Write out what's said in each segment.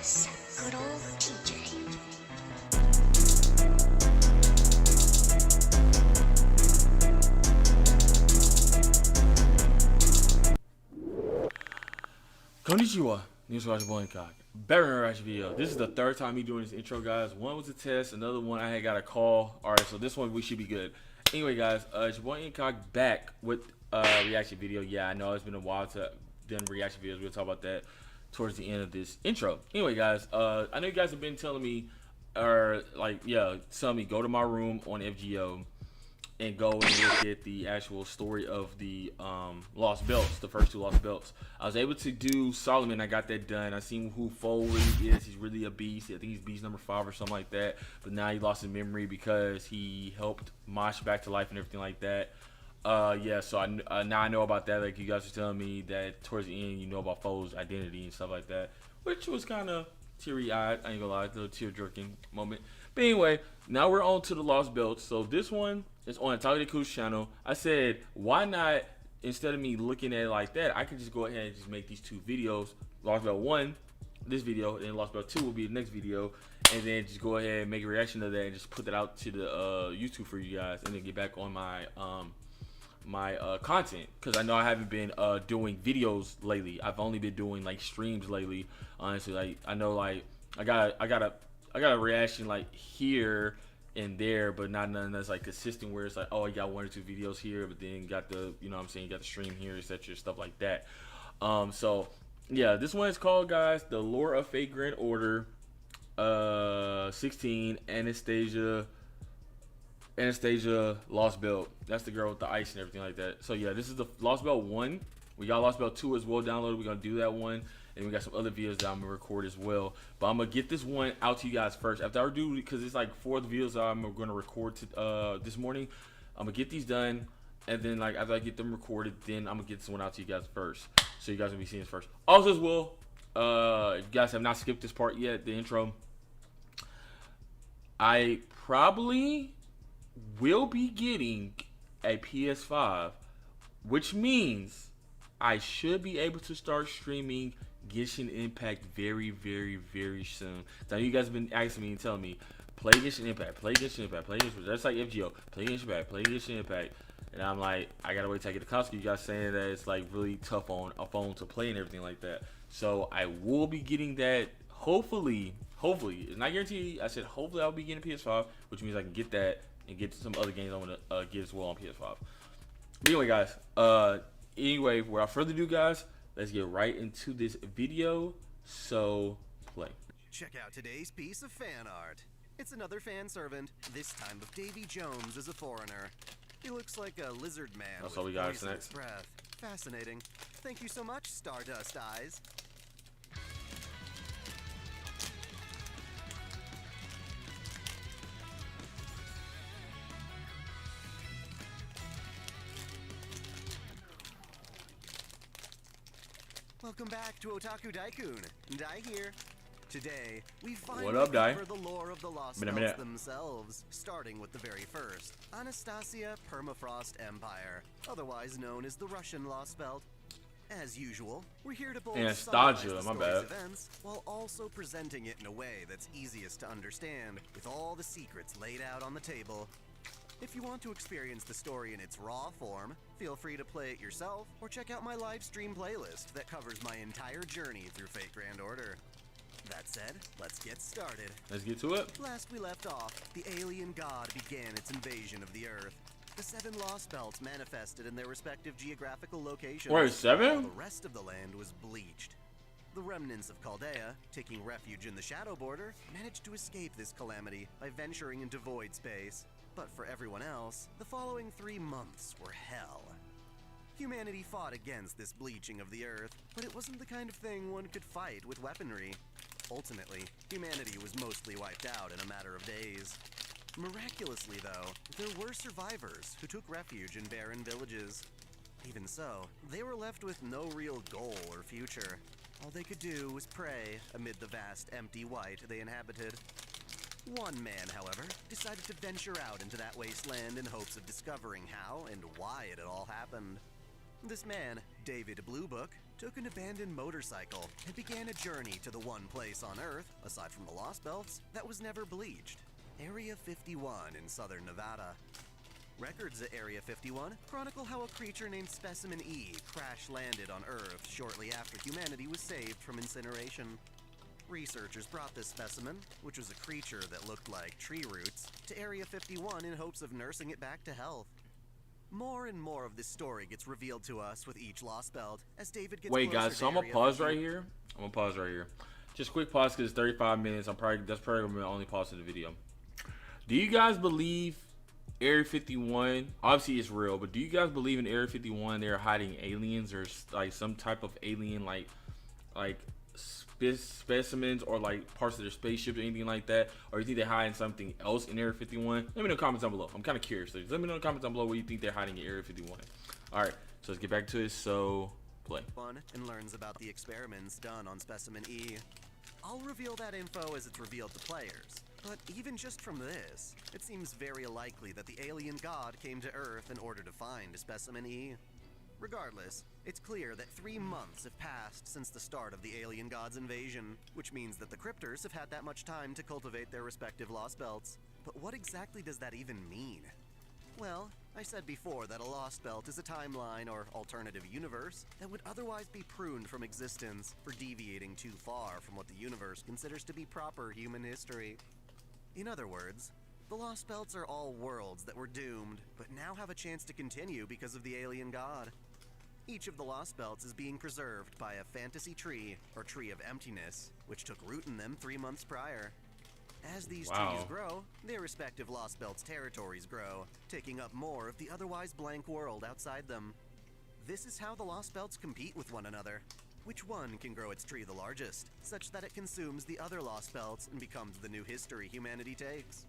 Yes, good old TJ. Konnichiwa, Newswatch Boy INCOG. Better than reaction video. This is the third time me doing this intro, guys. One was a test, another one I had got a call. Alright, so this one we should be good. Anyway, guys, it's your boy INCOG back with reaction video. Yeah, I know it's been a while to done reaction videos. We'll talk about that towards the end of this intro. Anyway, guys, I know you guys have been telling me, telling me go to my room on FGO and go and look at the actual story of the lost belts, the first two lost belts. I was able to do Solomon. I got that done. I seen who Foe really is. He's really a beast. I think he's beast number 5 or something like that. But now he lost his memory because he helped Mosh back to life and everything like that. Yeah, so now I know about that. Like you guys were telling me that towards the end, you know about Foe's identity and stuff like that, which was kind of teary-eyed. I ain't gonna lie, a little tear-jerking moment. But anyway, now we're on to the lost belts. So this one is on Talia Ku's channel. I said, why not, instead of me looking at it like that, I could just go ahead and just make these two videos. Lost Belt 1, this video, and Lost Belt 2 will be the next video. And then just go ahead and make a reaction to that and just put that out to the YouTube for you guys. And then get back on my content, because I know I haven't been doing videos lately. I've only been doing like streams lately. Honestly, like I know like I got a reaction like here and there, but not none that's like consistent where it's like, oh, I got 1 or 2 videos here, but then got the, you know what I'm saying, you got the stream here, etc., stuff like that. So yeah, this one is called, guys, The Lore of FateGrand Order 16 Anastasia Lostbelt. That's the girl with the ice and everything like that. So yeah, this is the Lost Belt 1. We got Lost Belt 2 as well downloaded. We're gonna do that one. And we got some other videos that I'm gonna record as well. But I'm gonna get this one out to you guys first. After I do, because it's like 4 of the videos that I'm gonna record this morning. I'm gonna get these done, and then like after I get them recorded, then I'm gonna get this one out to you guys first. So you guys will be seeing this first. Also as well, if you guys have not skipped this part yet, the intro, I probably will be getting a PS5, which means I should be able to start streaming Genshin Impact very, very, very soon. Now you guys have been asking me and telling me, play Genshin Impact, play Genshin Impact, play Genshin Impact. That's like FGO, play Genshin Impact, play Genshin Impact. And I'm like, I gotta wait till I get the console. You guys saying that it's like really tough on a phone to play and everything like that. So I will be getting that. Hopefully, it's not guaranteed. I said hopefully I'll be getting a PS5, which means I can get that and get some other games I want to get as well on PS5. But anyway, guys. Anyway, without further ado, guys, let's get right into this video. So, play. Check out today's piece of fan art. It's another fan servant, this time of Davy Jones as a foreigner. He looks like a lizard man That's with all we got poisonous breath. Fascinating. Thank you so much, Stardust Eyes. Welcome back to Otaku Daikun. Dai here. Today, we finally cover the lore of the Lost Belts themselves, starting with the very first, Anastasia Permafrost Empire, otherwise known as the Russian Lost Belt. As usual, we're here to both summarize the story's events, while also presenting it in a way that's easiest to understand, with all the secrets laid out on the table. If you want to experience the story in its raw form, feel free to play it yourself, or check out my live stream playlist that covers my entire journey through FateGrand Order. That said, let's get started. Let's get to it. Last we left off, the alien god began its invasion of the Earth. The 7 Lost Belts manifested in their respective geographical locations. Wait, 7? While the rest of the land was bleached. The remnants of Chaldea, taking refuge in the Shadow Border, managed to escape this calamity by venturing into void space. But for everyone else, the following 3 months were hell. Humanity fought against this bleaching of the Earth, but it wasn't the kind of thing one could fight with weaponry. Ultimately, humanity was mostly wiped out in a matter of days. Miraculously, though, there were survivors who took refuge in barren villages. Even so, they were left with no real goal or future. All they could do was pray amid the vast empty white they inhabited. One man, however, decided to venture out into that wasteland in hopes of discovering how and why it had all happened. This man, David Bluebook, took an abandoned motorcycle and began a journey to the one place on Earth, aside from the Lost Belts, that was never bleached: Area 51 in southern Nevada. Records at Area 51 chronicle how a creature named Specimen E crash-landed on Earth shortly after humanity was saved from incineration. Researchers brought this specimen, which was a creature that looked like tree roots, to Area 51 in hopes of nursing it back to health. More and more of this story gets revealed to us with each Lost Belt as David gets Wait, closer guys, so to I'm gonna Area pause 50. right here. Just quick pause because it's 35 minutes. That's probably gonna be the only pause of the video. Do you guys believe Area 51? Obviously, it's real, but do you guys believe in Area 51? They're hiding aliens or like some type of alien, like specimens or like parts of their spaceship or anything like that? Or you think they're hiding something else in Area 51? Let me know in the comments down below. I'm kind of curious. So let me know in the comments down below what you think they're hiding in Area 51. All right, so let's get back to it. So play. And learns about the experiments done on Specimen E. I'll reveal that info as it's revealed to players, but even just from this, it seems very likely that the alien god came to Earth in order to find Specimen E. Regardless, it's clear that 3 months have passed since the start of the alien god's invasion, which means that the cryptors have had that much time to cultivate their respective Lost Belts. But what exactly does that even mean? Well, I said before that a Lost Belt is a timeline or alternative universe that would otherwise be pruned from existence for deviating too far from what the universe considers to be proper human history. In other words, the Lost Belts are all worlds that were doomed, but now have a chance to continue because of the alien god. Each of the Lost Belts is being preserved by a fantasy tree, or tree of emptiness, which took root in them 3 months prior. As these trees grow, their respective Lost Belts' territories grow, taking up more of the otherwise blank world outside them. This is how the Lost Belts compete with one another. Which one can grow its tree the largest, such that it consumes the other Lost Belts and becomes the new history humanity takes?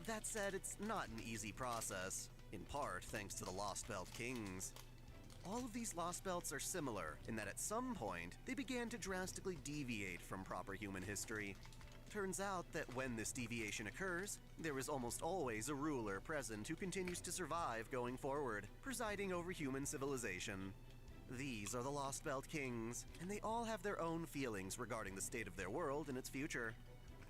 That said, it's not an easy process, in part thanks to the Lost Belt Kings. All of these Lost Belts are similar in that at some point, they began to drastically deviate from proper human history. Turns out that when this deviation occurs, there is almost always a ruler present who continues to survive going forward, presiding over human civilization. These are the Lost Belt Kings, and they all have their own feelings regarding the state of their world and its future.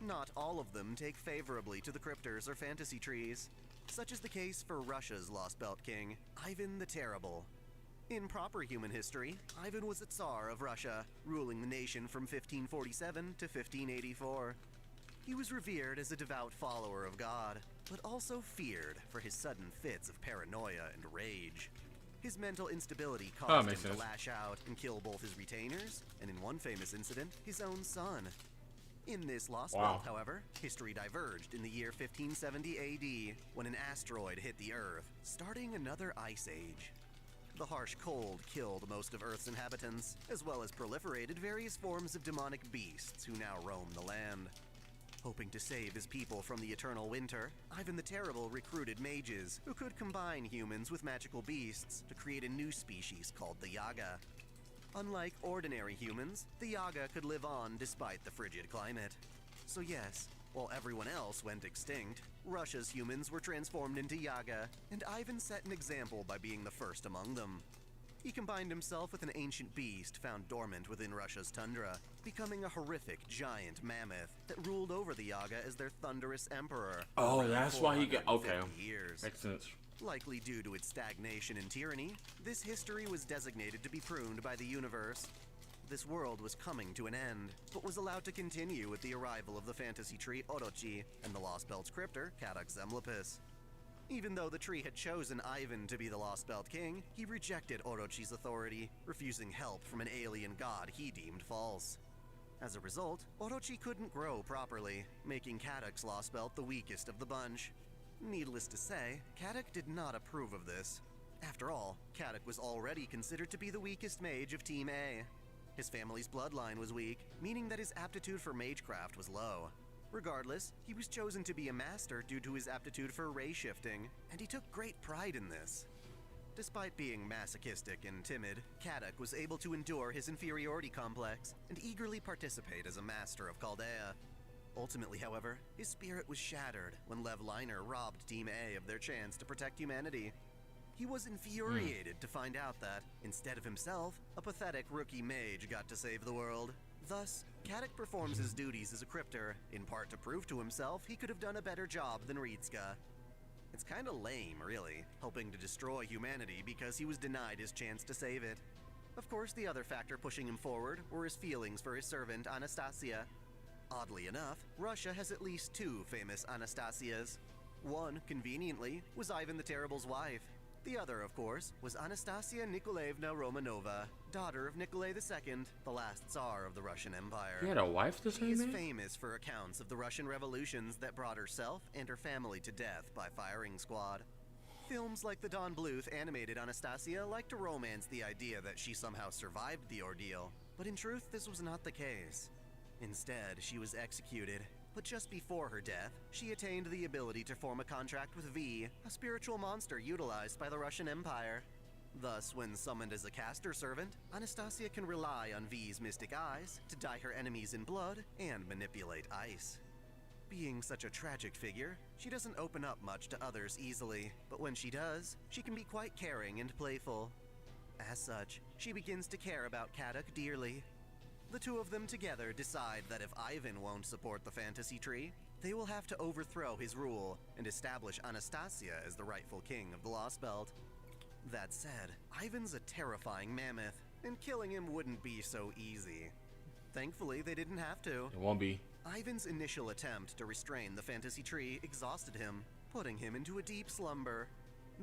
Not all of them take favorably to the cryptors or fantasy trees. Such is the case for Russia's Lost Belt King, Ivan the Terrible. In proper human history, Ivan was a Tsar of Russia, ruling the nation from 1547 to 1584. He was revered as a devout follower of God, but also feared for his sudden fits of paranoia and rage. His mental instability caused him to lash out and kill both his retainers, and in one famous incident, his own son. In this Lost Belt, however, history diverged in the year 1570 AD, when an asteroid hit the Earth, starting another ice age. The harsh cold killed most of Earth's inhabitants, as well as proliferated various forms of demonic beasts who now roam the land. Hoping to save his people from the eternal winter, Ivan the Terrible recruited mages who could combine humans with magical beasts to create a new species called the Yaga. Unlike ordinary humans, the Yaga could live on despite the frigid climate. So yes, while everyone else went extinct, Russia's humans were transformed into Yaga, and Ivan set an example by being the first among them. He combined himself with an ancient beast found dormant within Russia's tundra, becoming a horrific giant mammoth that ruled over the Yaga as their thunderous emperor. Oh, that's why he got years. Makes sense. Likely due to its stagnation and tyranny, this history was designated to be pruned by the universe. This world was coming to an end, but was allowed to continue with the arrival of the fantasy tree Orochi and the Lost Belt's cryptor, Kadak Zemlopis. Even though the tree had chosen Ivan to be the Lost Belt King, he rejected Orochi's authority, refusing help from an alien god he deemed false. As a result, Orochi couldn't grow properly, making Kadak's Lost Belt the weakest of the bunch. Needless to say, Kadak did not approve of this. After all, Kadak was already considered to be the weakest mage of Team A. His family's bloodline was weak, meaning that his aptitude for magecraft was low. Regardless, he was chosen to be a master due to his aptitude for ray shifting, and he took great pride in this. Despite being masochistic and timid, Kadak was able to endure his inferiority complex and eagerly participate as a master of Chaldea. Ultimately, however, his spirit was shattered when Lev Liner robbed Team A of their chance to protect humanity. He was infuriated to find out that, instead of himself, a pathetic rookie mage got to save the world. Thus, Katic performs his duties as a crypter, in part to prove to himself he could have done a better job than Ritska. It's kinda lame, really, helping to destroy humanity because he was denied his chance to save it. Of course, the other factor pushing him forward were his feelings for his servant, Anastasia. Oddly enough, Russia has at least 2 famous Anastasias. One, conveniently, was Ivan the Terrible's wife. The other, of course, was Anastasia Nikolaevna Romanova, daughter of Nikolai II, the last Tsar of the Russian Empire. He had a wife the She same is man? famous for accounts of the Russian revolutions that brought herself and her family to death by firing squad. Films like the Don Bluth animated Anastasia like to romance the idea that she somehow survived the ordeal, but in truth this was not the case. Instead, she was executed. But just before her death, she attained the ability to form a contract with V, a spiritual monster utilized by the Russian Empire. Thus, when summoned as a caster servant, Anastasia can rely on V's mystic eyes to dye her enemies in blood and manipulate ice. Being such a tragic figure, she doesn't open up much to others easily, but when she does, she can be quite caring and playful. As such, she begins to care about Katic dearly. The two of them together decide that if Ivan won't support the fantasy tree, they will have to overthrow his rule and establish Anastasia as the rightful king of the Lostbelt. That said, Ivan's a terrifying mammoth, and killing him wouldn't be so easy. Thankfully, they didn't have to. It won't be. Ivan's initial attempt to restrain the fantasy tree exhausted him, putting him into a deep slumber.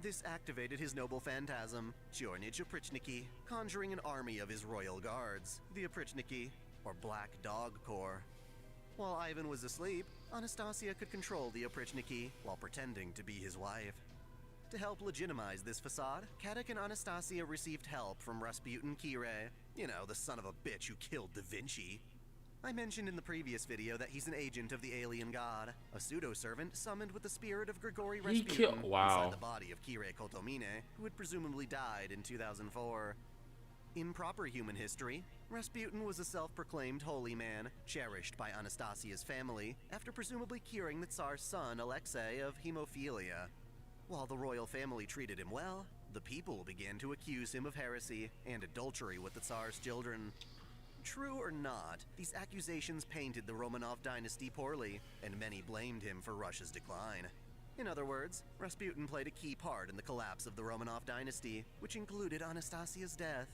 This activated his noble phantasm, Chornij Oprichniki, conjuring an army of his royal guards, the Oprichniki, or Black Dog Corps. While Ivan was asleep, Anastasia could control the Oprichniki while pretending to be his wife. To help legitimize this facade, Katic and Anastasia received help from Rasputin Kire, you know, the son of a bitch who killed Da Vinci. I mentioned in the previous video that he's an agent of the alien god, a pseudo-servant summoned with the spirit of Grigory Rasputin inside the body of Kire Kotomine, who had presumably died in 2004. In proper human history, Rasputin was a self-proclaimed holy man, cherished by Anastasia's family, after presumably curing the Tsar's son Alexei of hemophilia. While the royal family treated him well, the people began to accuse him of heresy and adultery with the Tsar's children. True or not, these accusations painted the Romanov dynasty poorly, and many blamed him for Russia's decline. In other words, Rasputin played a key part in the collapse of the Romanov dynasty, which included Anastasia's death.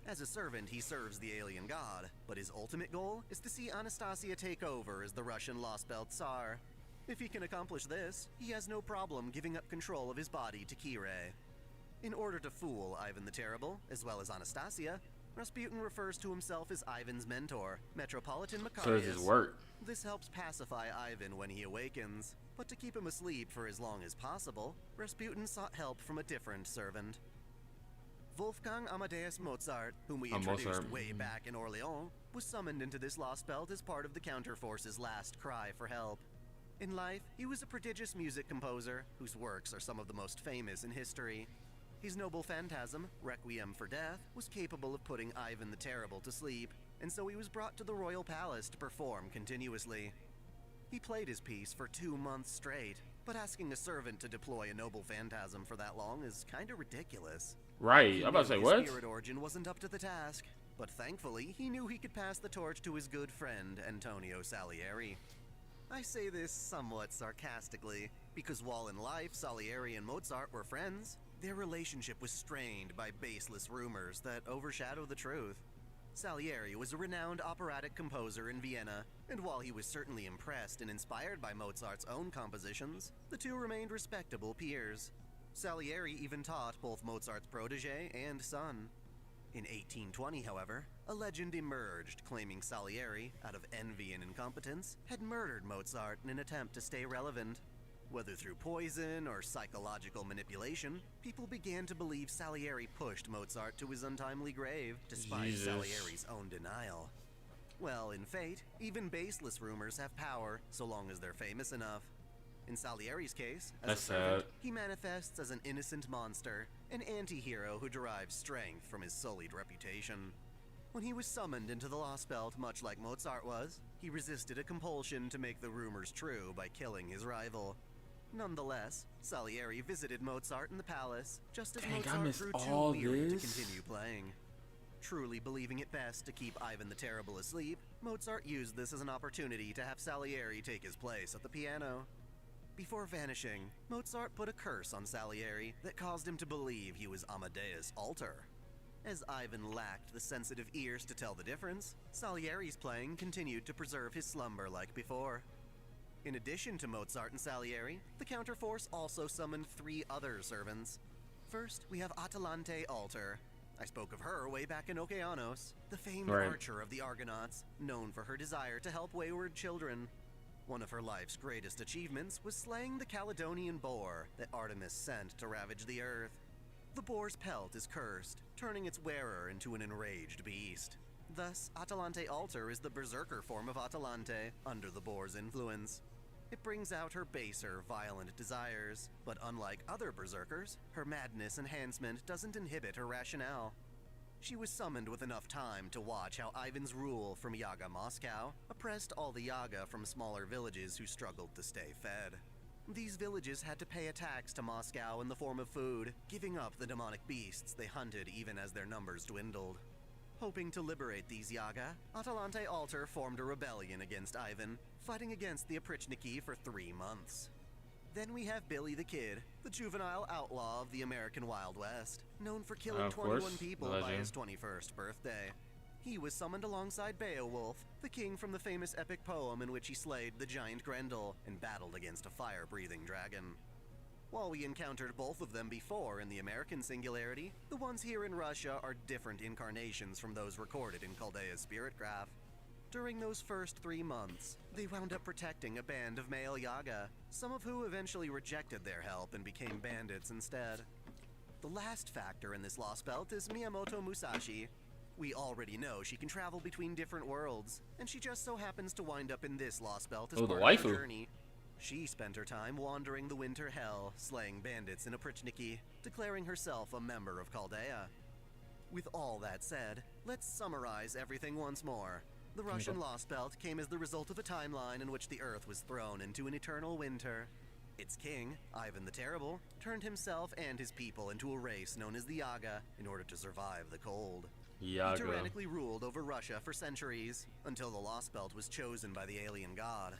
As a servant, he serves the alien god, but his ultimate goal is to see Anastasia take over as the Russian Lostbelt Tsar. If he can accomplish this, he has no problem giving up control of his body to Kire. In order to fool Ivan the Terrible, as well as Anastasia, Rasputin refers to himself as Ivan's mentor, Metropolitan Makarios. So does his work. This helps pacify Ivan when he awakens, but to keep him asleep for as long as possible, Rasputin sought help from a different servant. Wolfgang Amadeus Mozart, whom we introduced way back in Orléans, was summoned into this Lostbelt as part of the counterforce's last cry for help. In life, he was a prodigious music composer, whose works are some of the most famous in history. His noble phantasm, Requiem for Death, was capable of putting Ivan the Terrible to sleep, and so he was brought to the royal palace to perform continuously. He played his piece for 2 months straight, but asking a servant to deploy a noble phantasm for that long is kinda ridiculous. Right, I'm about to say, what? His spirit origin wasn't up to the task, but thankfully, he knew he could pass the torch to his good friend, Antonio Salieri. I say this somewhat sarcastically, because while in life Salieri and Mozart were friends, their relationship was strained by baseless rumors that overshadow the truth. Salieri was a renowned operatic composer in Vienna, and while he was certainly impressed and inspired by Mozart's own compositions, the two remained respectable peers. Salieri even taught both Mozart's protege and son. In 1820, however, a legend emerged claiming Salieri, out of envy and incompetence, had murdered Mozart in an attempt to stay relevant. Whether through poison or psychological manipulation, people began to believe Salieri pushed Mozart to his untimely grave, despite Salieri's own denial. Well, in fate, even baseless rumors have power, so long as they're famous enough. In Salieri's case, as a servant, he manifests as an innocent monster, an anti-hero who derives strength from his sullied reputation. When he was summoned into the Lostbelt, much like Mozart was, he resisted a compulsion to make the rumors true by killing his rival. Nonetheless, Salieri visited Mozart in the palace, just as Dang, I Mozart missed grew too all weary to this. continue playing. Truly believing it best to keep Ivan the Terrible asleep, Mozart used this as an opportunity to have Salieri take his place at the piano. Before vanishing, Mozart put a curse on Salieri that caused him to believe he was Amadeus' alter. As Ivan lacked the sensitive ears to tell the difference, Salieri's playing continued to preserve his slumber like before. In addition to Mozart and Salieri, the counterforce also summoned 3 other servants. First, we have Atalante Alter. I spoke of her way back in Okeanos, the famed archer of the Argonauts, known for her desire to help wayward children. One of her life's greatest achievements was slaying the Caledonian boar that Artemis sent to ravage the earth. The boar's pelt is cursed, turning its wearer into an enraged beast. Thus, Atalante Alter is the berserker form of Atalante, under the boar's influence. It brings out her baser, violent desires, but unlike other berserkers, her madness enhancement doesn't inhibit her rationale. She was summoned with enough time to watch how Ivan's rule from Yaga Moscow oppressed all the Yaga from smaller villages who struggled to stay fed. These villages had to pay a tax to Moscow in the form of food, giving up the demonic beasts they hunted even as their numbers dwindled. Hoping to liberate these Yaga, Atalante Alter formed a rebellion against Ivan, fighting against the Oprichniki for 3 months. Then we have Billy the Kid, the juvenile outlaw of the American Wild West, known for killing 21 people by his 21st birthday. He was summoned alongside Beowulf, the king from the famous epic poem in which he slayed the giant Grendel and battled against a fire-breathing dragon. While we encountered both of them before in the American singularity, the ones here in Russia are different incarnations from those recorded in Chaldea's spirit graph. During those first 3 months, they wound up protecting a band of male Yaga, some of who eventually rejected their help and became bandits instead. The last factor in this lost belt is Miyamoto Musashi. We already know she can travel between different worlds, and she just so happens to wind up in this lost belt as part of her journey. She spent her time wandering the winter hell, slaying bandits in Oprichniki, declaring herself a member of Chaldea. With all that said, let's summarize everything once more. The Russian Lost Belt came as the result of a timeline in which the Earth was thrown into an eternal winter. Its king, Ivan the Terrible, turned himself and his people into a race known as the Yaga in order to survive the cold. He tyrannically ruled over Russia for centuries, until the Lost Belt was chosen by the alien god.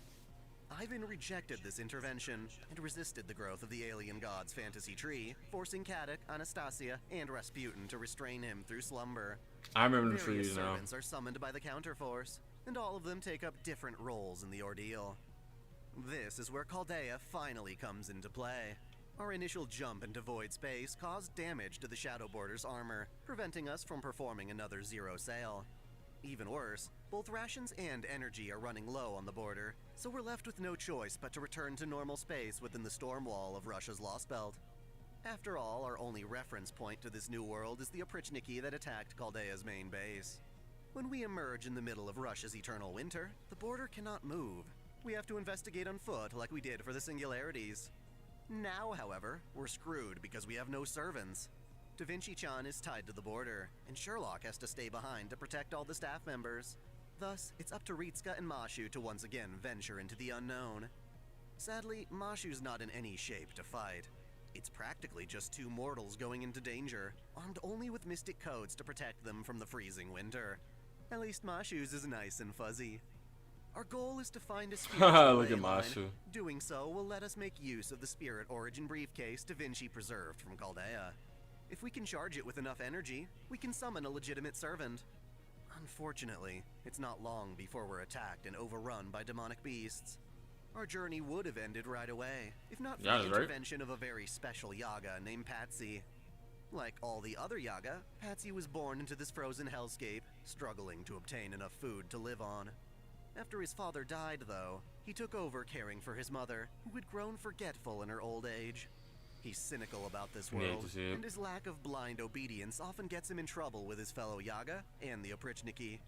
Ivan rejected this intervention and resisted the growth of the alien god's fantasy tree, forcing Kadok, Anastasia, and Rasputin to restrain him through slumber. I remember the Various trees now. servants are summoned by the counterforce, and all of them take up different roles in the ordeal. This is where Chaldea finally comes into play. Our initial jump into void space caused damage to the Shadow Border's armor, preventing us from performing another zero sail. Even worse, both rations and energy are running low on the border, so we're left with no choice but to return to normal space within the storm wall of Russia's Lost Belt. After all, our only reference point to this new world is the Oprichniki that attacked Chaldea's main base. When we emerge in the middle of Russia's eternal winter, the border cannot move. We have to investigate on foot like we did for the Singularities. Now, however, we're screwed because we have no servants. Da Vinci-chan is tied to the border, and Sherlock has to stay behind to protect all the staff members. Thus, it's up to Ritska and Mashu to once again venture into the unknown. Sadly, Mashu's not in any shape to fight. It's practically just 2 mortals going into danger, armed only with mystic codes to protect them from the freezing winter. At least Mashu's is nice and fuzzy. Our goal is to find a spiritual Look at ley line. Mashu. Doing so will let us make use of the spirit origin briefcase Da Vinci preserved from Chaldea. If we can charge it with enough energy, we can summon a legitimate servant. Unfortunately, it's not long before we're attacked and overrun by demonic beasts. Our journey would have ended right away, if not for the intervention of a very special Yaga named Patsy. Like all the other Yaga, Patsy was born into this frozen hellscape, struggling to obtain enough food to live on. After his father died, though, he took over caring for his mother, who had grown forgetful in her old age. He's cynical about this world, and his lack of blind obedience often gets him in trouble with his fellow Yaga and the Oprichniki.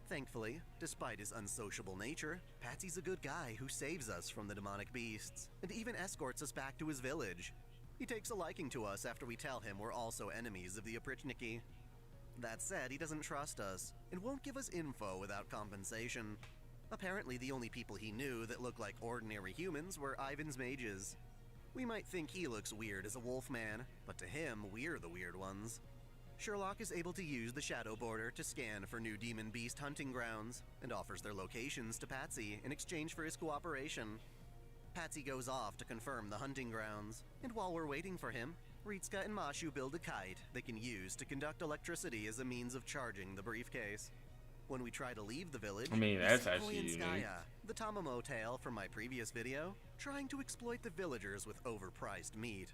Thankfully, despite his unsociable nature, Patsy's a good guy who saves us from the demonic beasts, and even escorts us back to his village. He takes a liking to us after we tell him we're also enemies of the Oprichniki. That said, he doesn't trust us, and won't give us info without compensation. Apparently, the only people he knew that looked like ordinary humans were Ivan's mages. We might think he looks weird as a wolf man, but to him, we're the weird ones. Sherlock is able to use the Shadow Border to scan for new demon beast hunting grounds, and offers their locations to Patsy in exchange for his cooperation. Patsy goes off to confirm the hunting grounds, and while we're waiting for him, Ritsuka and Mashu build a kite they can use to conduct electricity as a means of charging the briefcase. When we try to leave the village, I mean, we that's see actually unique. Koyanskaya, the Tamamo tale from my previous video, trying to exploit the villagers with overpriced meat.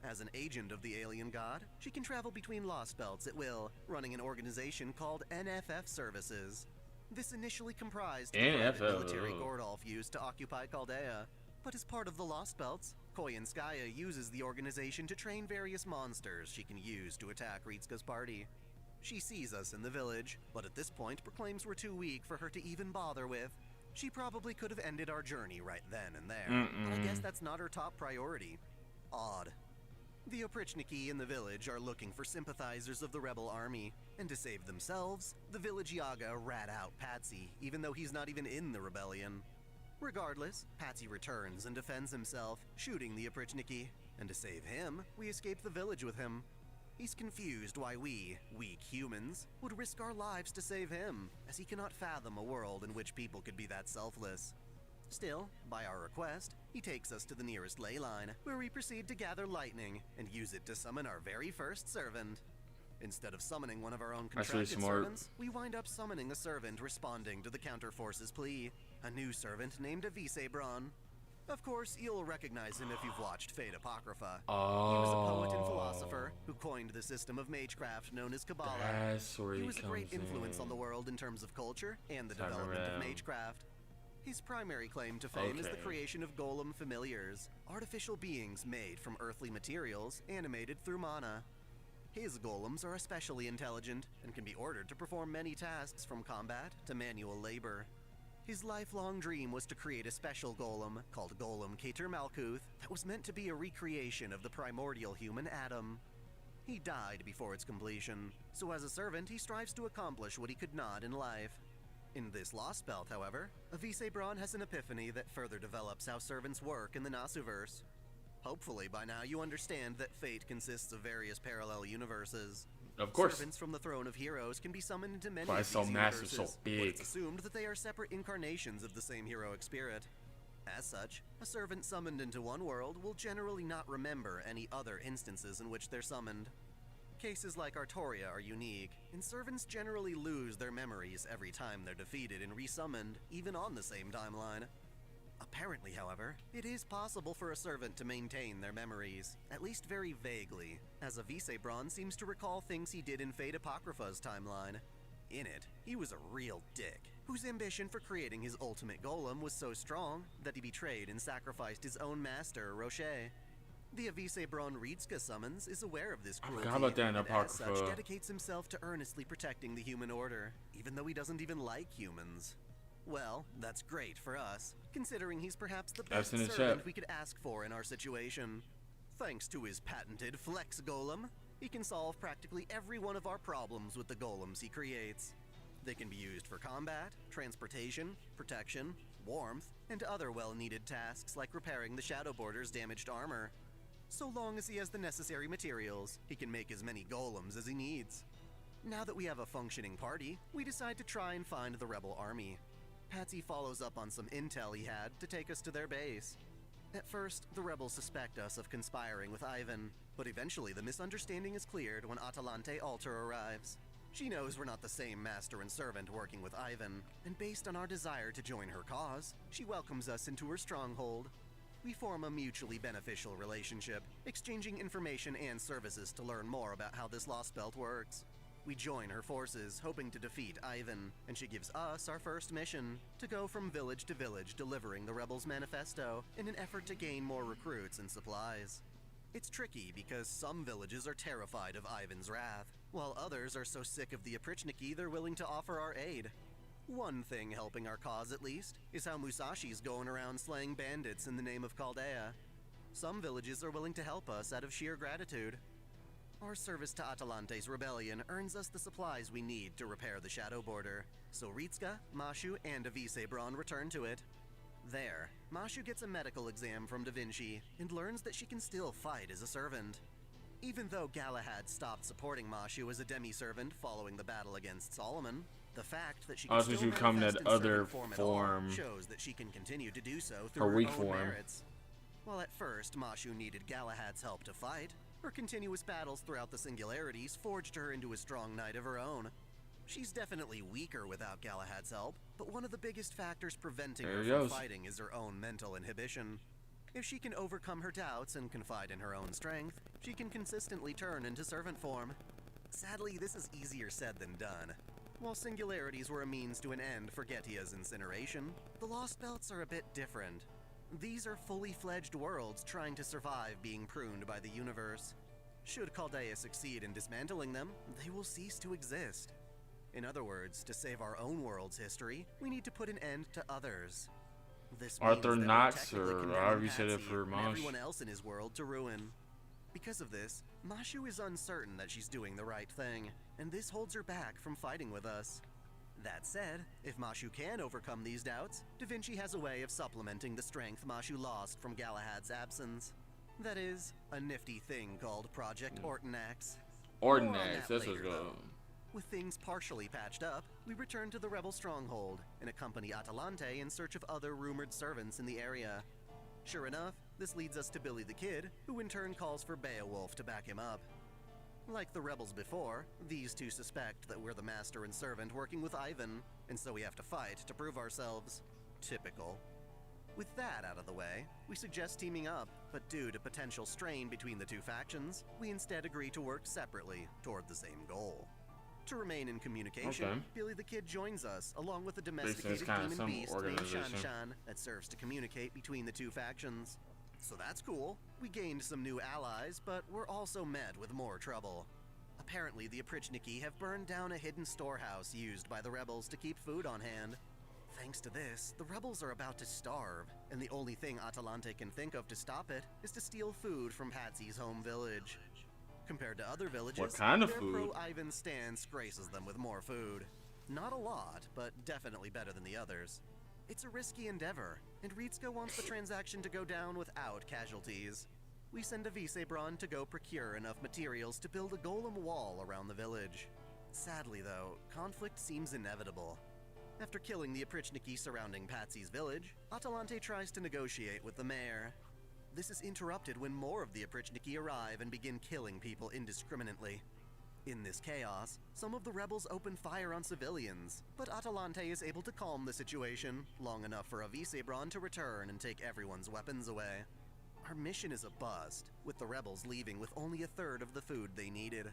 As an agent of the alien god, she can travel between Lostbelts at will, running an organization called NFF Services. This initially comprised the private military Gordolf used to occupy Chaldea, but as part of the Lostbelts, Koyanskaya uses the organization to train various monsters she can use to attack Ritsuka's party. She sees us in the village, but at this point proclaims we're too weak for her to even bother with. She probably could have ended our journey right then and there, but I guess that's not her top priority. Odd. The Oprichniki in the village are looking for sympathizers of the rebel army, and to save themselves, the village Yaga rat out Patsy, even though he's not even in the rebellion. Regardless, Patsy returns and defends himself, shooting the Oprichniki, and to save him, we escape the village with him. He's confused why we, weak humans, would risk our lives to save him, as he cannot fathom a world in which people could be that selfless. Still, by our request, he takes us to the nearest ley line, where we proceed to gather lightning and use it to summon our very first servant. Instead of summoning one of our own contracted servants, we wind up summoning a servant responding to the counterforce's plea, a new servant named FateGrand. Of course, you'll recognize him if you've watched Fate Apocrypha. He was a poet and philosopher who coined the system of magecraft known as Kabbalah. He was a great influence on the world in terms of culture and the development of magecraft. His primary claim to fame is the creation of golem familiars, artificial beings made from earthly materials animated through mana. His golems are especially intelligent and can be ordered to perform many tasks from combat to manual labor. His lifelong dream was to create a special golem, called Golem Kater Malkuth, that was meant to be a recreation of the primordial human Adam. He died before its completion, so as a servant he strives to accomplish what he could not in life. In this Lostbelt, however, FateGrand has an epiphany that further develops how servants work in the Nasuverse. Hopefully by now you understand that Fate consists of various parallel universes. Of course. Servants from the Throne of Heroes can be summoned into many Why of it's these so massive, universes, so big. but it's assumed that they are separate incarnations of the same heroic spirit. As such, a servant summoned into one world will generally not remember any other instances in which they're summoned. Cases like Artoria are unique, and servants generally lose their memories every time they're defeated and resummoned, even on the same timeline. Apparently, however, it is possible for a servant to maintain their memories, at least very vaguely, as FateGrand seems to recall things he did in Fate Apocrypha's timeline. In it, he was a real dick, whose ambition for creating his ultimate golem was so strong that he betrayed and sacrificed his own master, Rocher. The FateGrand Ritsuka summons is aware of this cruelty, and as such dedicates himself to earnestly protecting the human order, even though he doesn't even like humans. Well, that's great for us, considering he's perhaps the best servant we could ask for in our situation. Thanks to his patented Flex Golem, he can solve practically every one of our problems with the golems he creates. They can be used for combat, transportation, protection, warmth, and other well-needed tasks like repairing the Shadow Border's damaged armor. So long as he has the necessary materials, he can make as many golems as he needs. Now that we have a functioning party, we decide to try and find the rebel army. Patsy follows up on some intel he had to take us to their base. At first, the rebels suspect us of conspiring with Ivan, but eventually the misunderstanding is cleared when Atalante Alter arrives. She knows we're not the same master and servant working with Ivan, and based on our desire to join her cause, she welcomes us into her stronghold. We form a mutually beneficial relationship, exchanging information and services to learn more about how this Lostbelt works. We join her forces, hoping to defeat Ivan, and she gives us our first mission, to go from village to village delivering the rebels' manifesto in an effort to gain more recruits and supplies. It's tricky because some villages are terrified of Ivan's wrath, while others are so sick of the Oprichniki they're willing to offer our aid. One thing helping our cause, at least, is how Musashi's going around slaying bandits in the name of Chaldea. Some villages are willing to help us out of sheer gratitude. Our service to Atalante's rebellion earns us the supplies we need to repair the Shadow Border, so Ritsuka, Mashu, and FateGrand return to it. There, Mashu gets a medical exam from Da Vinci and learns that she can still fight as a servant. Even though Galahad stopped supporting Mashu as a demi-servant following the battle against Solomon, the fact that she can so still she come manifest that in other servant form at all form, shows that she can continue to do so through her her weak own form. merits. While at first Mashu needed Galahad's help to fight, her continuous battles throughout the Singularities forged her into a strong knight of her own. She's definitely weaker without Galahad's help, but one of the biggest factors preventing her from fighting is her own mental inhibition. If she can overcome her doubts and confide in her own strength, she can consistently turn into servant form. Sadly, this is easier said than done. While Singularities were a means to an end for Getia's incineration, the Lost Belts are a bit different. These are fully fledged worlds trying to survive being pruned by the universe. Should Chaldea succeed in dismantling them, they will cease to exist. In other words, to save our own world's history, we need to put an end to others. This Arthur means that Knox, we're or technically however you condemning said it Patsy for and Mosh. everyone else in his world to ruin. Because of this, Mashu is uncertain that she's doing the right thing, and this holds her back from fighting with us. That said, if Mashu can overcome these doubts, Da Vinci has a way of supplementing the strength Mashu lost from Galahad's absence. That is, a nifty thing called Project Ortonax. Ordinax, that's what's going on. With things partially patched up, we return to the rebel stronghold and accompany Atalante in search of other rumored servants in the area. Sure enough, this leads us to Billy the Kid, who in turn calls for Beowulf to back him up. Like the rebels before, these two suspect that we're the master and servant working with Ivan, and so we have to fight to prove ourselves. Typical. With that out of the way, we suggest teaming up, but due to potential strain between the two factions, we instead agree to work separately toward the same goal. To remain in communication, Billy the Kid joins us, along with a domesticated demon beast named Shan that serves to communicate between the two factions. So that's cool. We gained some new allies, but we're also met with more trouble. Apparently, the Oprichniki have burned down a hidden storehouse used by the rebels to keep food on hand. Thanks to this, the rebels are about to starve, and the only thing Atalante can think of to stop it is to steal food from Patsy's home village. Compared to other villages, what kind of their food? pro-Ivan stance graces them with more food. Not a lot, but definitely better than the others. It's a risky endeavor, and Ritska wants the transaction to go down without casualties. We send a Visebrand to go procure enough materials to build a golem wall around the village. Sadly though, conflict seems inevitable. After killing the Oprichniki surrounding Patsy's village, Atalante tries to negotiate with the mayor. This is interrupted when more of the Oprichniki arrive and begin killing people indiscriminately. In this chaos, some of the rebels open fire on civilians, but Atalante is able to calm the situation long enough for a Visebrand to return and take everyone's weapons away. Our mission is a bust, with the rebels leaving with only a third of the food they needed.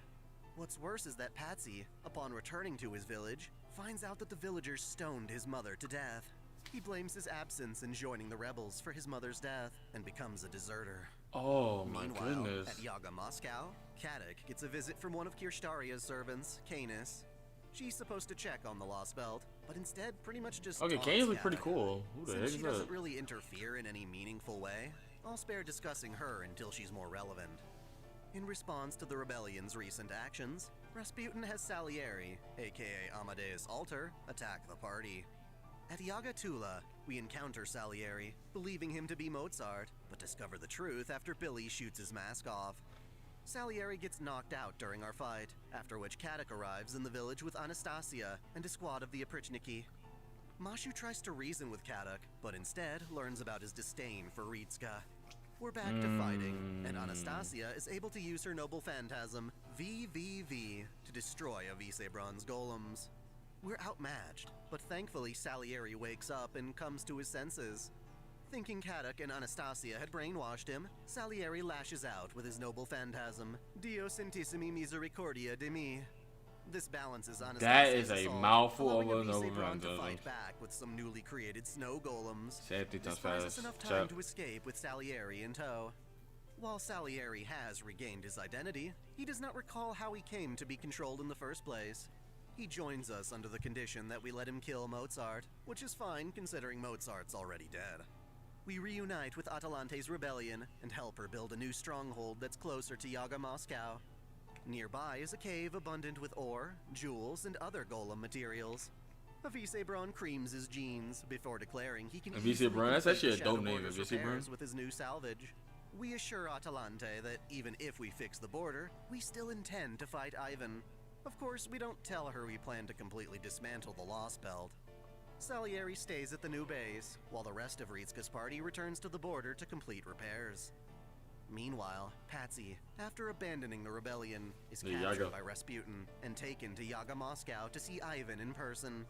What's worse is that Patsy, upon returning to his village, finds out that the villagers stoned his mother to death. He blames his absence in joining the rebels for his mother's death and becomes a deserter. Oh my Meanwhile, goodness. at Yaga Moscow, Kadik gets a visit from one of Kirstaria's servants, Canis. She's supposed to check on the Lost Belt, but instead pretty much just Okay, taunts Canis look pretty Kadik. cool. Who the heck Since is she that? doesn't really interfere in any meaningful way, I'll spare discussing her until she's more relevant. In response to the rebellion's recent actions, Rasputin has Salieri, aka Amadeus Alter, attack the party. At Yaga Tula, we encounter Salieri, believing him to be Mozart, but discover the truth after Billy shoots his mask off. Salieri gets knocked out during our fight, after which Kadik arrives in the village with Anastasia and a squad of the Oprichniki. Mashu tries to reason with Kadik, but instead learns about his disdain for Ritska. We're back to fighting, and Anastasia is able to use her noble phantasm, VVV, to destroy a Visebrand's golems. We're outmatched, but thankfully Salieri wakes up and comes to his senses. Thinking Kadik and Anastasia had brainwashed him, Salieri lashes out with his noble phantasm, Dio Santissimi Misericordia de me. This balances Anastasia's That is a assault, mouthful allowing of a a noble Visebrand to phantasm. fight back with some newly created snow golems. Say it 3 This times buys us fast. enough time Chat. to escape with Salieri in tow. While Salieri has regained his identity, he does not recall how he came to be controlled in the first place. He joins us under the condition that we let him kill Mozart, which is fine considering Mozart's already dead. We reunite with Atalante's rebellion and help her build a new stronghold that's closer to Yaga Moscow. Nearby is a cave abundant with ore, jewels, and other golem materials. FateGrand creams his jeans before declaring he can FateGrand, that's actually a dope name, FateGrand, with his new salvage. We assure Atalante that even if we fix the border, we still intend to fight Ivan. Of course, we don't tell her we plan to completely dismantle the Lostbelt. Salieri stays at the new base, while the rest of Ritska's party returns to the border to complete repairs. Meanwhile, Patsy, after abandoning the rebellion, is captured by Rasputin and taken to Yaga Moscow to see Ivan in person.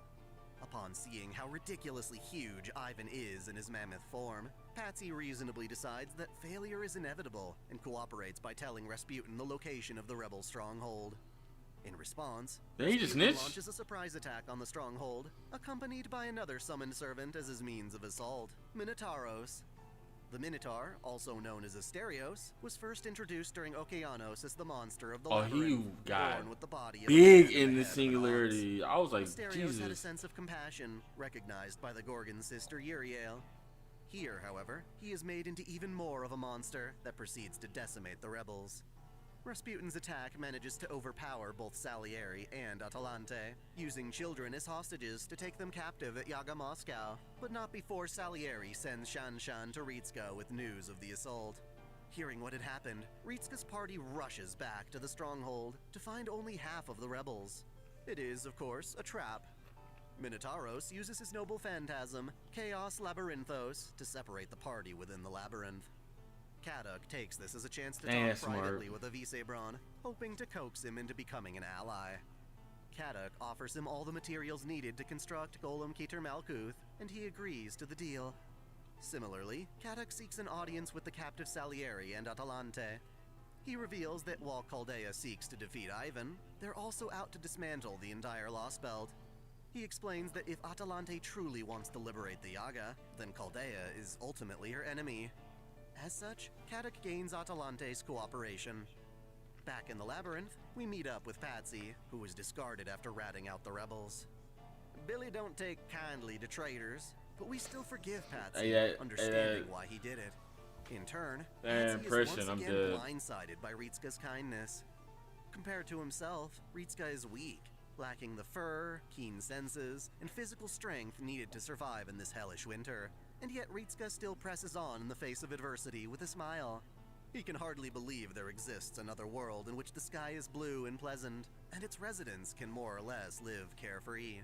Upon seeing how ridiculously huge Ivan is in his mammoth form, Patsy reasonably decides that failure is inevitable and cooperates by telling Rasputin the location of the rebel stronghold. In response, Rasputin launches a surprise attack on the stronghold, accompanied by another summoned servant as his means of assault, Minotauros. The Minotaur, also known as Asterios, was first introduced during Okeanos as the monster of the labyrinth, he got born with the body of big in the singularity. I was like, Asterios Jesus. had a sense of compassion, recognized by the Gorgon's sister Uriel. Here, however, he is made into even more of a monster that proceeds to decimate the rebels. Rasputin's attack manages to overpower both Salieri and Atalante, using children as hostages to take them captive at Yaga Moscow, but not before Salieri sends Shan to Ritska with news of the assault. Hearing what had happened, Ritska's party rushes back to the stronghold to find only half of the rebels. It is, of course, a trap. Minotauros uses his noble phantasm, Chaos Labyrinthos, to separate the party within the labyrinth. Kaduk takes this as a chance to talk privately with FateGrand, hoping to coax him into becoming an ally. Kaduk offers him all the materials needed to construct Golem Keter Malkuth, and he agrees to the deal. Similarly, Kaduk seeks an audience with the captive Salieri and Atalante. He reveals that while Chaldea seeks to defeat Ivan, they're also out to dismantle the entire Lostbelt. He explains that if Atalante truly wants to liberate the Yaga, then Chaldea is ultimately her enemy. As such, Kaduk gains Atalante's cooperation. Back in the labyrinth, we meet up with Patsy, who was discarded after ratting out the rebels. Billy don't take kindly to traitors, but we still forgive Patsy, understanding why he did it. In turn, Patsy is once again blindsided by Ritska's kindness. Compared to himself, Ritska is weak, lacking the fur, keen senses, and physical strength needed to survive in this hellish winter. And yet Ritska still presses on in the face of adversity with a smile. He can hardly believe there exists another world in which the sky is blue and pleasant, and its residents can more or less live carefree.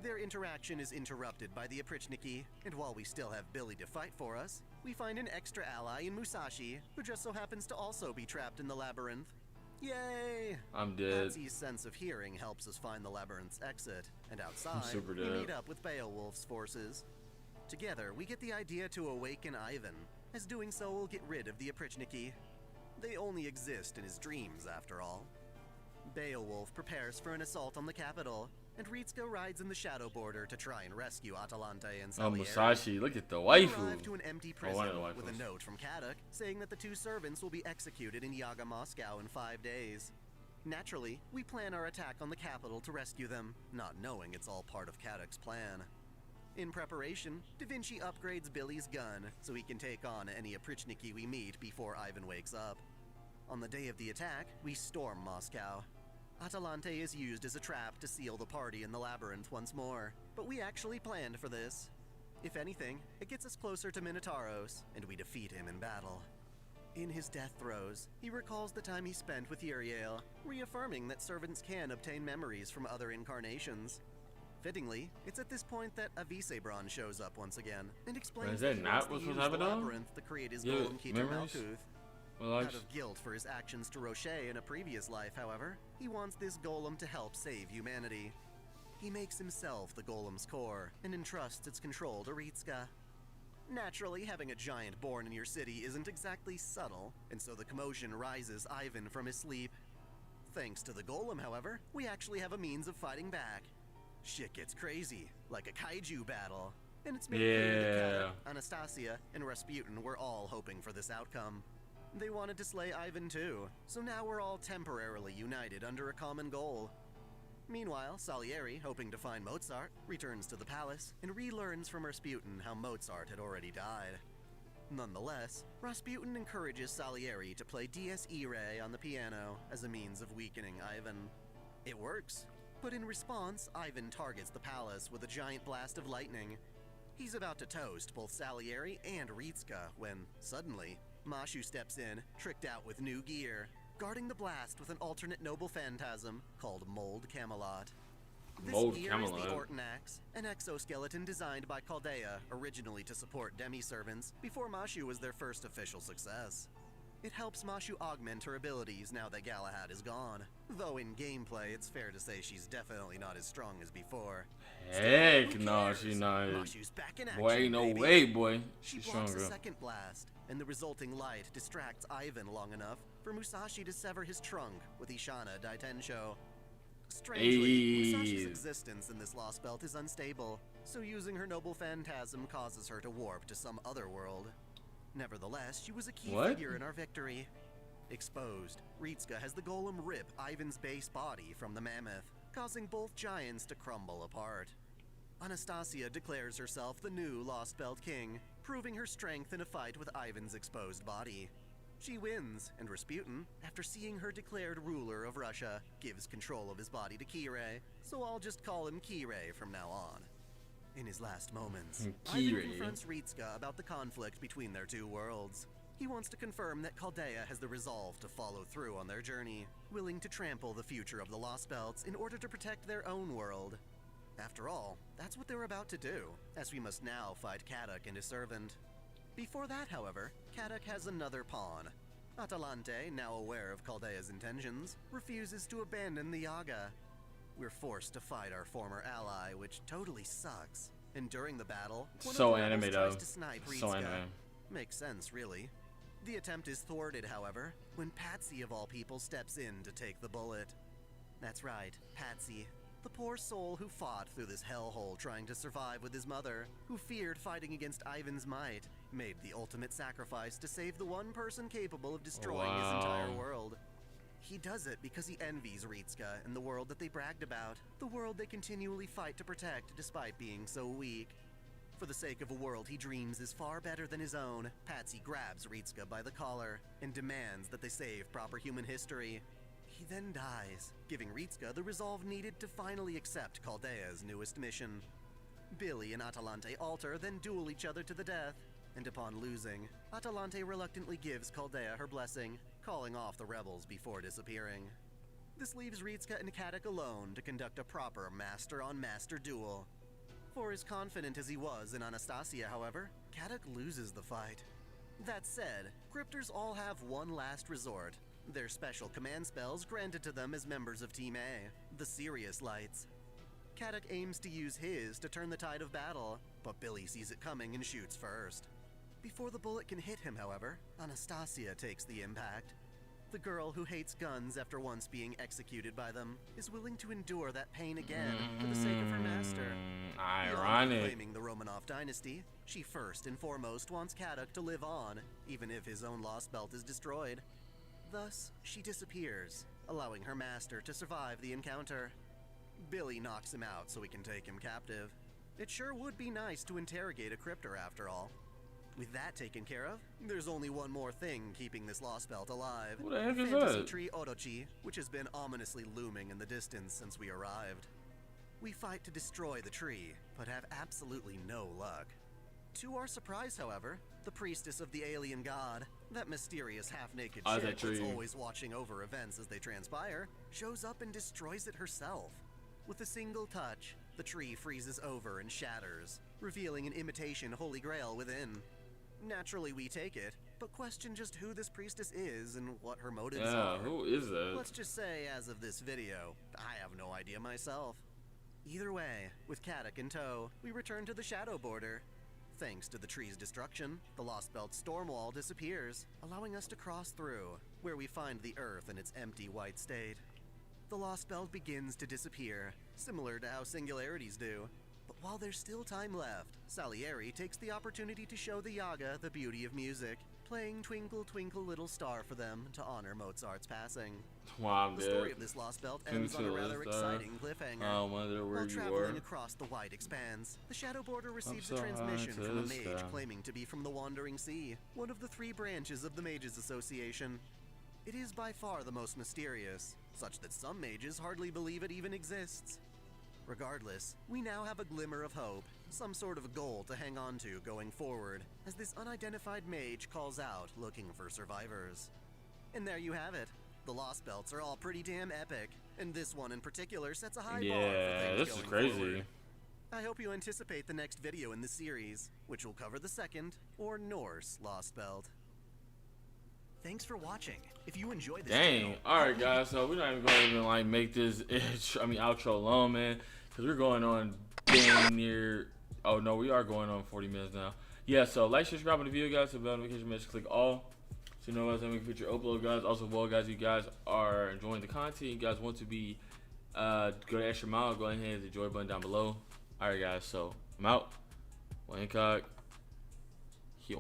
Their interaction is interrupted by the Oprichniki, and while we still have Billy to fight for us, we find an extra ally in Musashi, who just so happens to also be trapped in the labyrinth. Yay! I'm dead. Patsy's sense of hearing helps us find the labyrinth's exit, and outside, we meet up with Beowulf's forces. Together, we get the idea to awaken Ivan, as doing so will get rid of the Oprichniki. They only exist in his dreams, after all. Beowulf prepares for an assault on the capital, and Ritska rides in the shadow border to try and rescue Atalante and Salieri. Musashi, look at the waifu. We arrive to an empty prison with a note from Kaduk saying that the two servants will be executed in Yaga Moscow in 5 days. Naturally, we plan our attack on the capital to rescue them, not knowing it's all part of Kaduk's plan. In preparation, Da Vinci upgrades Billy's gun so he can take on any Oprichniki we meet before Ivan wakes up. On the day of the attack, we storm Moscow. Atalante is used as a trap to seal the party in the labyrinth once more, but we actually planned for this. If anything, it gets us closer to Minotauros, and we defeat him in battle. In his death throes, he recalls the time he spent with Uriel, reaffirming that servants can obtain memories from other incarnations. Fittingly, it's at this point that FateGrand shows up once again and explains that he wants to use the labyrinth to create his Golem Keter Malkuth. Out of guilt for his actions to Rocher in a previous life, however, he wants this golem to help save humanity. He makes himself the golem's core and entrusts its control to Ritska. Naturally, having a giant born in your city isn't exactly subtle, and so the commotion rises Ivan from his sleep. Thanks to the golem, however, we actually have a means of fighting back. Shit gets crazy, like a kaiju battle, and it's made clear that Anastasia and Rasputin were all hoping for this outcome. They wanted to slay Ivan too, so now we're all temporarily united under a common goal. Meanwhile, Salieri, hoping to find Mozart, returns to the palace and relearns from Rasputin how Mozart had already died. Nonetheless, Rasputin encourages Salieri to play Dies Irae on the piano as a means of weakening Ivan. It works. But in response, Ivan targets the palace with a giant blast of lightning. He's about to toast both Salieri and Ritska when, suddenly, Mashu steps in, tricked out with new gear, guarding the blast with an alternate noble phantasm called Mold Camelot. This Mold gear Camelot. is the Orton Axe, an exoskeleton designed by Chaldea, originally to support demi-servants, before Mashu was their first official success. It helps Mashu augment her abilities now that Galahad is gone, though in gameplay it's fair to say she's definitely not as strong as before. Heck no, she not. Mashu's back in action, Boy, ain't no baby. way, boy. She She's blocks stronger. a second blast, and the resulting light distracts Ivan long enough for Musashi to sever his trunk with Ishana Daitensho. Strangely, Musashi's existence in this Lost Belt is unstable, so using her noble phantasm causes her to warp to some other world. Nevertheless, she was a key figure in our victory. Exposed, Ritska has the golem rip Ivan's base body from the mammoth, causing both giants to crumble apart. Anastasia declares herself the new Lost Belt King, proving her strength in a fight with Ivan's exposed body. She wins, and Rasputin, after seeing her declared ruler of Russia, gives control of his body to Kirei, so I'll just call him Kirei from now on. In his last moments, Ivan confronts Ritska about the conflict between their two worlds. He wants to confirm that Chaldea has the resolve to follow through on their journey, willing to trample the future of the Lost Belts in order to protect their own world. After all, that's what they're about to do, as we must now fight Kaduk and his servant. Before that, however, Kaduk has another pawn. Atalante, now aware of Chaldea's intentions, refuses to abandon the Yaga. We're forced to fight our former ally, which totally sucks. And during the battle, one So of the rebels anime, tries though. to snipe So Ritska. anime. Makes sense, really. The attempt is thwarted, however, when Patsy of all people steps in to take the bullet. That's right, Patsy. The poor soul who fought through this hellhole trying to survive with his mother, who feared fighting against Ivan's might, made the ultimate sacrifice to save the one person capable of destroying his entire world. He does it because he envies Ritska and the world that they bragged about, the world they continually fight to protect despite being so weak. For the sake of a world he dreams is far better than his own, Patsy grabs Ritska by the collar and demands that they save proper human history. He then dies, giving Ritska the resolve needed to finally accept Chaldea's newest mission. Billy and Atalante alter, then duel each other to the death, and upon losing, Atalante reluctantly gives Chaldea her blessing, calling off the rebels before disappearing. This leaves Ritska and Kaduk alone to conduct a proper master-on-master duel. For as confident as he was in Anastasia, however, Kaduk loses the fight. That said, Cryptors all have one last resort, their special command spells granted to them as members of Team A, the Sirius Lights. Kaduk aims to use his to turn the tide of battle, but Billy sees it coming and shoots first. Before the bullet can hit him, however, Anastasia takes the impact. The girl who hates guns after once being executed by them is willing to endure that pain again for the sake of her master. Beyond Ironic. claiming the Romanov dynasty, she first and foremost wants Kaduk to live on, even if his own Lost Belt is destroyed. Thus, she disappears, allowing her master to survive the encounter. Billy knocks him out so he can take him captive. It sure would be nice to interrogate a cryptor after all. With that taken care of, there's only one more thing keeping this Lost Belt alive. What the heck is Fantasy that? Tree Orochi, which has been ominously looming in the distance since we arrived. We fight to destroy the tree, but have absolutely no luck. To our surprise, however, the priestess of the alien god, that mysterious half-naked that chick that's tree. always watching over events as they transpire, shows up and destroys it herself. With a single touch, the tree freezes over and shatters, revealing an imitation Holy Grail within. Naturally, we take it, but question just who this priestess is and what her motives Yeah, are. who is that? Let's just say, as of this video, I have no idea myself. Either way, with Kaduk in tow, we return to the Shadow Border. Thanks to the tree's destruction, the Lost Belt storm wall disappears, allowing us to cross through, where we find the Earth in its empty white state. The Lost Belt begins to disappear, similar to how singularities do. But while there's still time left, Salieri takes the opportunity to show the Yaga the beauty of music, playing Twinkle Twinkle Little Star for them to honor Mozart's passing. Wow, I'm The story dead. of this Lost Belt ends on a Twinkle rather Little Star. exciting cliffhanger. I wonder where While you traveling are. across the wide expanse, the Shadow Border receives so a high transmission to from a the mage sky. claiming to be from the Wandering Sea, one of the 3 branches of the Mages Association. It is by far the most mysterious, such that some mages hardly believe it even exists. Regardless, we now have a glimmer of hope, some sort of goal to hang on to going forward, as this unidentified mage calls out looking for survivors. And there you have it. The Lost Belts are all pretty damn epic, and this one in particular sets a high bar for Yeah, things this is going crazy. forward. I hope you anticipate the next video in the series, which will cover the second, or Norse, Lost Belt. Thanks for watching. If you enjoyed this Dang. Alright, guys, so we're not even going to even like make this outro long, man, because we're going on damn near, oh no, we are going on 40 minutes now. Yeah, so like, share, subscribe on the video, guys, so bell notification message, click all, so you know as I make a future upload, guys. Also, well, guys, you guys are enjoying the content, you guys want to be go the extra mile, go ahead and hit the join button down below. Alright, guys, so I'm out. Well, INCOG, here.